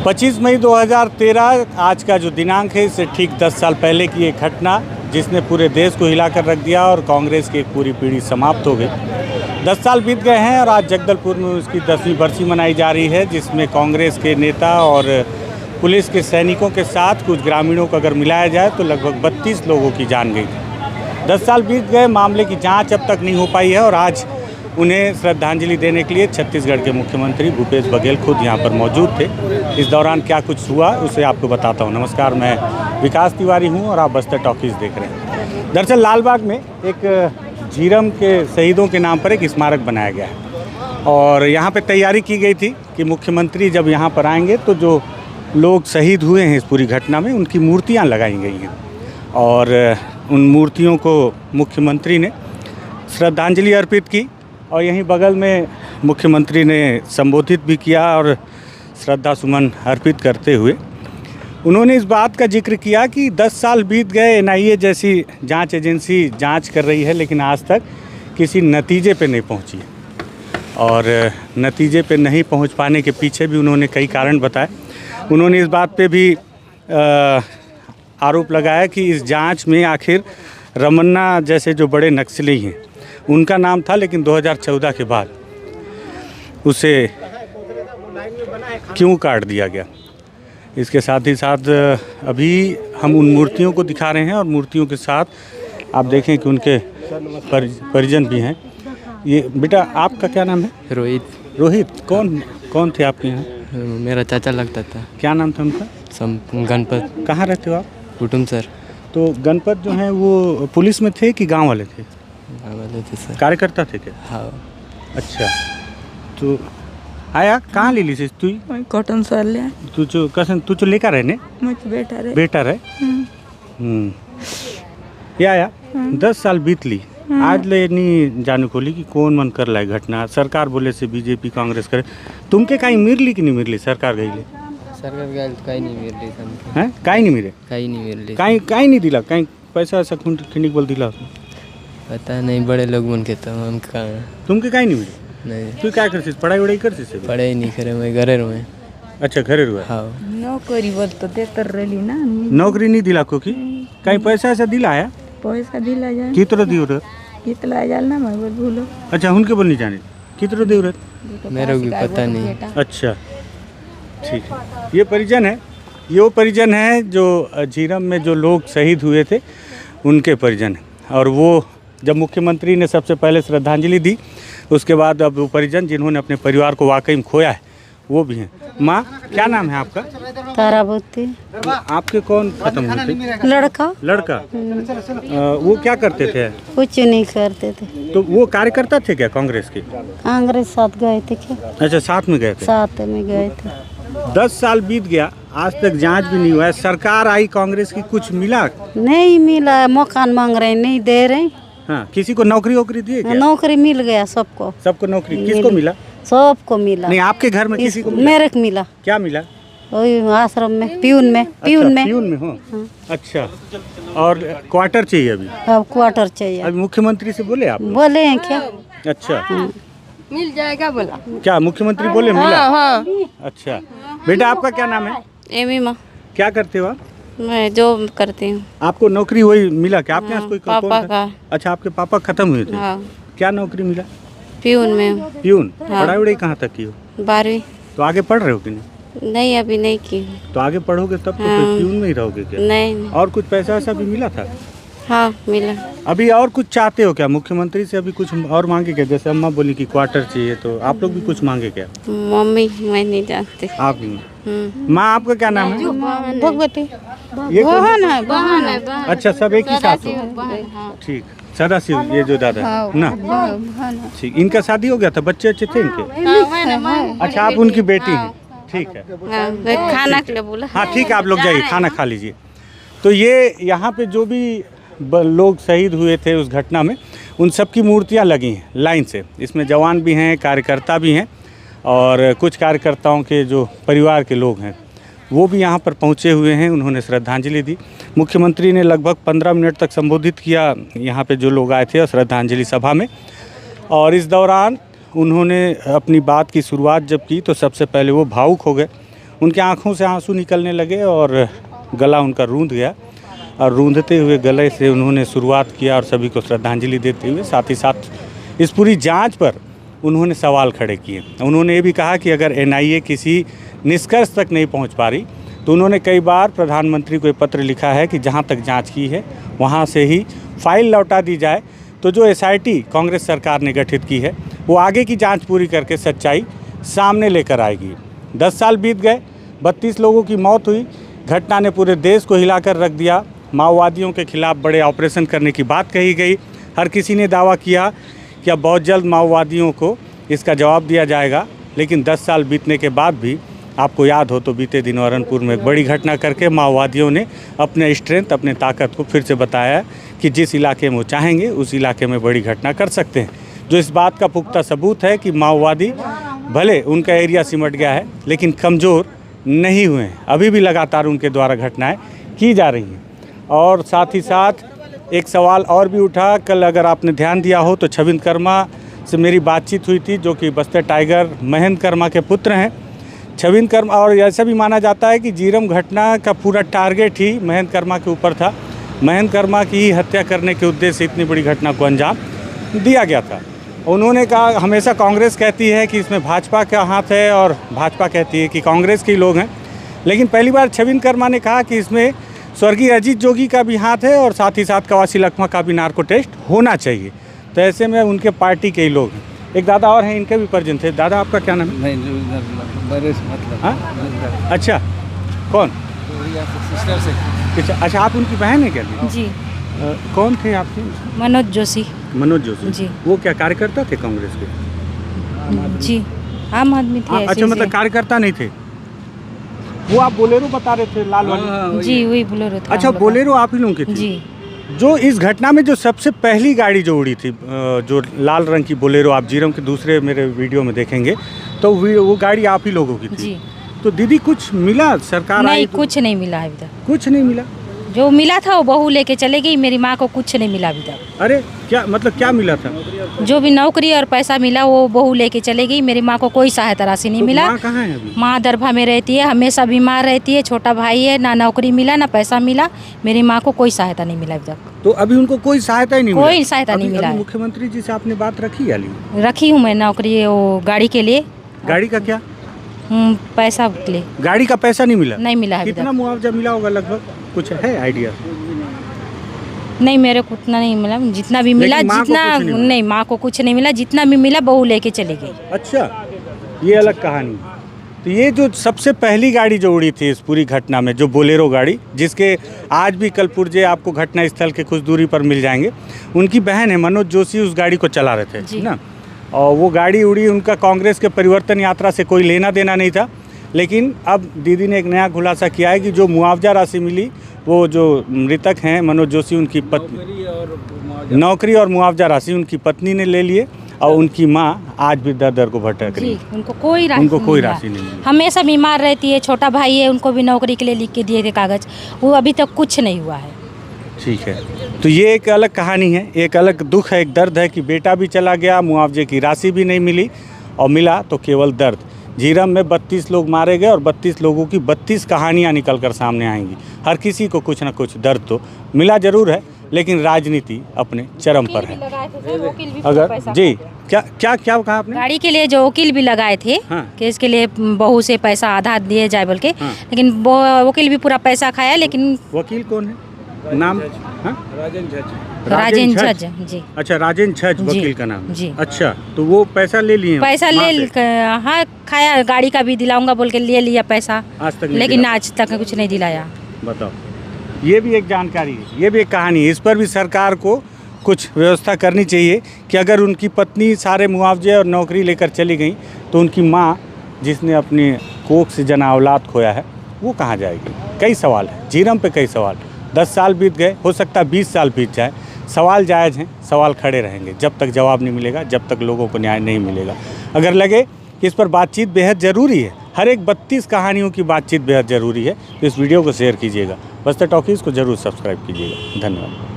25 मई 2013 आज का जो दिनांक है, इससे ठीक 10 साल पहले की एक घटना जिसने पूरे देश को हिलाकर रख दिया और कांग्रेस की एक पूरी पीढ़ी समाप्त हो गई। 10 साल बीत गए हैं और आज जगदलपुर में उसकी 10वीं बरसी मनाई जा रही है, जिसमें कांग्रेस के नेता और पुलिस के सैनिकों के साथ कुछ ग्रामीणों को अगर मिलाया जाए तो लगभग 32 लोगों की जान गई थी। 10 साल बीत गए, मामले की जाँच अब तक नहीं हो पाई है और आज उन्हें श्रद्धांजलि देने के लिए छत्तीसगढ़ के मुख्यमंत्री भूपेश बघेल खुद यहां पर मौजूद थे। इस दौरान क्या कुछ हुआ उसे आपको बताता हूं। नमस्कार, मैं विकास तिवारी हूं और आप बस्तर टॉकीज देख रहे हैं। दरअसल लालबाग में एक झीरम के शहीदों के नाम पर एक स्मारक बनाया गया है और यहां पर तैयारी की गई थी कि मुख्यमंत्री जब यहाँ पर आएंगे तो जो लोग शहीद हुए हैं इस पूरी घटना में उनकी मूर्तियाँ लगाई गई हैं और उन मूर्तियों को मुख्यमंत्री ने श्रद्धांजलि अर्पित की और यहीं बगल में मुख्यमंत्री ने संबोधित भी किया और श्रद्धा सुमन अर्पित करते हुए उन्होंने इस बात का जिक्र किया कि 10 साल बीत गए, एनआईए जैसी जांच एजेंसी जांच कर रही है लेकिन आज तक किसी नतीजे पे नहीं पहुंची है और नतीजे पे नहीं पहुंच पाने के पीछे भी उन्होंने कई कारण बताए। उन्होंने इस बात पे भी आरोप लगाया कि इस जांच में आखिर रमन्ना जैसे जो बड़े नक्सली हैं उनका नाम था, लेकिन 2014 के बाद उसे क्यों काट दिया गया। इसके साथ ही साथ अभी हम उन मूर्तियों को दिखा रहे हैं और मूर्तियों के साथ आप देखें कि उनके परिजन भी हैं। ये बेटा आपका क्या नाम है? रोहित। रोहित कौन थे आपके यहाँ? मेरा चाचा लगता था। क्या नाम था उनका? गणपत। कहाँ रहते हो आप? कुटुम सर। तो गणपत जो हैं वो पुलिस में थे कि गांव वाले थे? गाँव वाले थे सर। कार्यकर्ता थे क्या? हाँ। अच्छा, तो आया कहाँ ले ली थी तू? कॉटन सर ले तू जो लेकर रहने बेटा रहे ये आया 10 साल बीत ली, आज ले नहीं जाने खोली कि कौन मन कर लाई घटना। सरकार बोले से बीजेपी कांग्रेस करे, तुमके कहीं मिरली कि नहीं मिरली? सरकार गई ले कहीं नहीं मिल रही हैं, कहीं नहीं मिले, कहीं नहीं मिल रही, कहीं नहीं दिला, कहीं पैसा ऐसा खिंडिक बोल दिला पता नहीं। बड़े लोग मन के तो हम तुमके कहीं नहीं मिले? नहीं। तू क्या करती? पढ़ाई वढ़ाई करती? पढ़ाई नहीं करे, मैं घरे रुए। अच्छा, घरे रुआ। हाँ। नौकरी बोल तो देतर रही ना। नौकरी नहीं दिला को की? कहीं पैसा ऐसा दिलाया? पैसा दिला जाए कितना दियो रे? कितना जाल ना मैं बोल भूलो। अच्छा, उनके बोल नहीं जाने कितना दियो रे? मेरे को भी पता नहीं। अच्छा, ठीक है। ये परिजन है, ये वो परिजन है जो झीरम में जो लोग शहीद हुए थे उनके परिजन हैं और वो जब मुख्यमंत्री ने सबसे पहले श्रद्धांजलि दी उसके बाद अब वो परिजन जिन्होंने अपने परिवार को वाकई में खोया है वो भी हैं। माँ, क्या नाम है आपका? तारावती। आपके कौन खत्म हुए थे? लड़का। वो क्या करते थे? कुछ नहीं करते थे। तो वो कार्यकर्ता थे क्या कांग्रेस के? कांग्रेस साथ गए थे क्या? अच्छा, साथ में गए थे? साथ में गए थे। 10 साल बीत गया, आज तक जांच भी नहीं हुआ है। सरकार आई कांग्रेस की, कुछ मिला? नहीं मिला, मकान मांग रहे नहीं दे रहे। हाँ, किसी को नौकरी वोकरी दिए क्या? नौकरी मिल गया सबको। सबको नौकरी? किसको मिला? सबको मिला। नहीं, आपके घर में किसी को मिला? मेरे को मिला। क्या मिला? वही आश्रम में, प्यून में। अच्छा, प्यून में हो। हाँ। अच्छा, और क्वार्टर चाहिए अभी? अब क्वार्टर चाहिए। अभी मुख्यमंत्री से बोले आप? बोले हैं क्या? अच्छा, मिल जाएगा बोला। क्या मुख्यमंत्री बोले मिला? हाँ। अच्छा, बेटा आपका क्या नाम है? एमी माँ। क्या करते हो आप? मैं जॉब करती हूँ। आपको नौकरी वही मिला क्या? आपके पास कोई पापा का। अच्छा, आपके पापा खत्म हुए थे? हाँ। क्या नौकरी मिला? प्यून में। प्यून? हाँ। पढ़ाई वढ़ाई कहाँ तक की हो? 12वीं। तो आगे पढ़ रहे हो कि नहीं? नहीं, अभी नहीं की हूँ। तो आगे पढ़ोगे तब तो हाँ। फिर प्यून में ही रहोगे क्या? नहीं। और कुछ पैसा वैसा भी मिला था? हाँ, मिला। अभी और कुछ चाहते हो क्या? मुख्यमंत्री से अभी कुछ और मांगे क्या? जैसे अम्मा बोली कि क्वार्टर चाहिए, तो आप लोग भी कुछ मांगे क्या? मम्मी मैं नहीं जानती। आप नहीं? माँ, आपका क्या नाम है? भगवती। ये बहन है। अच्छा, सब एक ही साथ हो? ठीक, सदाशिव ये जो दादा है ना? ठीक, इनका शादी हो गया था? बच्चे अच्छे थे इनके? अच्छा, आप उनकी बेटी हैं? ठीक है। हाँ, खाना के लिए बोला। हाँ, ठीक है, आप लोग जाइए, खाना खा लीजिए। तो ये यहाँ पे जो भी लोग शहीद हुए थे उस घटना में उन सब की मूर्तियाँ लगी हैं लाइन से। इसमें जवान भी हैं, कार्यकर्ता भी हैं और कुछ कार्यकर्ताओं के जो परिवार के लोग हैं वो भी यहाँ पर पहुँचे हुए हैं। उन्होंने श्रद्धांजलि दी। मुख्यमंत्री ने लगभग 15 मिनट तक संबोधित किया यहाँ पे जो लोग आए थे और श्रद्धांजलि सभा में, और इस दौरान उन्होंने अपनी बात की शुरुआत जब की तो सबसे पहले वो भावुक हो गए। उनकी आंखों से आंसू निकलने लगे और गला उनका रूंध गया और रूंधते हुए गले से उन्होंने शुरुआत किया और सभी को श्रद्धांजलि देते हुए साथ ही साथ इस पूरी जांच पर उन्होंने सवाल खड़े किए। उन्होंने ये भी कहा कि अगर एनआईए किसी निष्कर्ष तक नहीं पहुंच पा रही तो उन्होंने कई बार प्रधानमंत्री को पत्र लिखा है कि जहां तक जांच की है वहां से ही फाइल लौटा दी जाए। तो जो एसआईटी कांग्रेस सरकार ने गठित की है वो आगे की जांच पूरी करके सच्चाई सामने लेकर आएगी। 10 साल बीत गए, 32 लोगों की मौत हुई। घटना ने पूरे देश को हिलाकर रख दिया। माओवादियों के खिलाफ बड़े ऑपरेशन करने की बात कही गई। हर किसी ने दावा किया कि अब बहुत जल्द माओवादियों को इसका जवाब दिया जाएगा। लेकिन 10 साल बीतने के बाद भी आपको याद हो तो बीते दिनों अरनपुर में एक बड़ी घटना करके माओवादियों ने अपने स्ट्रेंथ, अपने ताकत को फिर से बताया कि जिस इलाके में वो चाहेंगे उस इलाके में बड़ी घटना कर सकते हैं। जो इस बात का पुख्ता सबूत है कि माओवादी भले उनका एरिया सिमट गया है लेकिन कमज़ोर नहीं हुए हैं। अभी भी लगातार उनके द्वारा घटनाएं की जा रही हैं। और साथ ही साथ एक सवाल और भी उठा। कल अगर आपने ध्यान दिया हो तो छविंद कर्मा से मेरी बातचीत हुई थी, जो कि बस्तर टाइगर महेंद्र कर्मा के पुत्र हैं। छविंद कर्मा, और ऐसा भी माना जाता है कि जीरम घटना का पूरा टारगेट ही महेंद्र कर्मा के ऊपर था। महेंद्र कर्मा की ही हत्या करने के उद्देश्य से इतनी बड़ी घटना को अंजाम दिया गया था। उन्होंने कहा, हमेशा कांग्रेस कहती है कि इसमें भाजपा का हाथ है और भाजपा कहती है कि कांग्रेस के लोग हैं, लेकिन पहली बार छविंद कर्मा ने कहा कि इसमें स्वर्गीय अजीत जोगी का भी हाथ है और साथ ही साथ कवासी लखमा का भी नार्को टेस्ट होना चाहिए। तो ऐसे में उनके पार्टी के ही लोग हैं। एक दादा और हैं, इनके भी परिजन थे। दादा आपका क्या नाम है? हाँ? अच्छा, कौन? सिस्टर से। अच्छा, आप उनकी बहन है क्या? जी। कौन थे आपके? मनोज जोशी। मनोज जोशी जी। वो क्या कार्यकर्ता थे कांग्रेस के? जी, आम आदमी थे। अच्छा, मतलब कार्यकर्ता नहीं थे वो। आप बोलेरो बता रहे थे, लाल वाली? जी, वही बोलेरो था। अच्छा, बोलेरो आप ही लोगों की थी? जी। जो इस घटना में जो सबसे पहली गाड़ी जो उड़ी थी, जो लाल रंग की बोलेरो, आप जीरम के दूसरे मेरे वीडियो में देखेंगे तो वो गाड़ी आप ही लोगों की थी? जी। तो दीदी कुछ मिला? सरकार नहीं, आई तो कुछ नहीं मिला अभी तक। कुछ नहीं मिला? जो मिला था वो बहू लेके चले गई। मेरी माँ को कुछ नहीं मिला अभी तक। अरे क्या मतलब, क्या मिला था? जो भी नौकरी और पैसा मिला वो बहू लेके चले गई। मेरी माँ को कोई सहायता राशि नहीं तो मिला। माँ कहाँ है अभी? माँ दरभा में रहती है, हमेशा बीमार रहती है। छोटा भाई है, ना नौकरी मिला ना पैसा मिला। मेरी माँ को कोई सहायता नहीं मिला अभी तक। तो अभी उनको कोई सहायता ही नहीं मिला? कोई सहायता नहीं मिला है। मुख्यमंत्री जी से आपने बात रखी है? रखी हूँ मैं नौकरी, वो गाड़ी के लिए। गाड़ी का क्या? पैसा के लिए। गाड़ी का पैसा नहीं मिला? नहीं मिला है अभी कितना तक। मुआवजा मिला होगा लगभग, कुछ है आइडिया? नहीं, मेरे को उतना नहीं मिला। जितना भी मिला, लेकिन माँ को जितना कुछ नहीं मिला? नहीं, माँ को कुछ नहीं मिला। जितना भी मिला बहू लेके चली गई। अच्छा, ये अलग कहानी। तो ये जो सबसे पहली गाड़ी जो उड़ी थी इस पूरी घटना में, जो बोलेरो गाड़ी, जिसके आज भी कल पुर्जे आपको घटना स्थल के कुछ दूरी पर मिल जाएंगे, उनकी बहन है मनोज जोशी उस गाड़ी को चला रहे थे ना। और वो गाड़ी उड़ी, उनका कांग्रेस के परिवर्तन यात्रा से कोई लेना देना नहीं था। लेकिन अब दीदी ने एक नया खुलासा किया है कि जो मुआवजा राशि मिली, वो जो मृतक हैं मनोज जोशी, उनकी पत्नी, नौकरी और मुआवजा राशि उनकी पत्नी ने ले लिए और उनकी माँ आज भी दर दर को भटक रही है। उनको कोई राशि नहीं मिली। हमेशा बीमार रहती है। छोटा भाई है, उनको भी नौकरी के लिए लिख के दिए थे कागज, वो अभी तक कुछ नहीं हुआ है। ठीक है, तो ये एक अलग कहानी है, एक अलग दुख है, एक दर्द है कि बेटा भी चला गया, मुआवजे की राशि भी नहीं मिली और मिला तो केवल दर्द। झीरम में 32 लोग मारे गए और 32 लोगों की 32 कहानियाँ निकल कर सामने आएंगी। हर किसी को कुछ ना कुछ दर्द तो मिला जरूर है, लेकिन राजनीति अपने चरम पर है। अगर जी, क्या क्या क्या कहा आपने? गाड़ी के लिए जो वकील भी लगाए थे, हाँ। कि इसके लिए बहू से पैसा आधा दिए जाए बोल के, हाँ। लेकिन वकील भी पूरा पैसा खाया। लेकिन वकील कौन है? नाम? हाँ? राजेंद्र जज जी। अच्छा, राजेंद्र जज जी, वकील का नाम? जी। अच्छा, तो वो पैसा ले लिए? पैसा हाँ, खाया। गाड़ी का भी दिलाऊंगा बोल के ले लिया पैसा, आज तक नहीं लेकिन दिला? आज तक कुछ नहीं दिलाया। बताओ, ये भी एक जानकारी है, ये भी एक कहानी है। इस पर भी सरकार को कुछ व्यवस्था करनी चाहिए कि अगर उनकी पत्नी सारे मुआवजे और नौकरी लेकर चली गई तो उनकी माँ, जिसने अपनी कोख से जना औलाद खोया है, वो कहाँ जाएगी? कई सवाल है झीरम पे, कई सवाल। 10 साल बीत गए, हो सकता है 20 साल बीत जाए। सवाल जायज़ हैं, सवाल खड़े रहेंगे जब तक जवाब नहीं मिलेगा, जब तक लोगों को न्याय नहीं मिलेगा। अगर लगे कि इस पर बातचीत बेहद ज़रूरी है, हर एक 32 कहानियों की बातचीत बेहद ज़रूरी है, तो इस वीडियो को शेयर कीजिएगा। बस्तर टॉकीज़ को ज़रूर सब्सक्राइब कीजिएगा। धन्यवाद।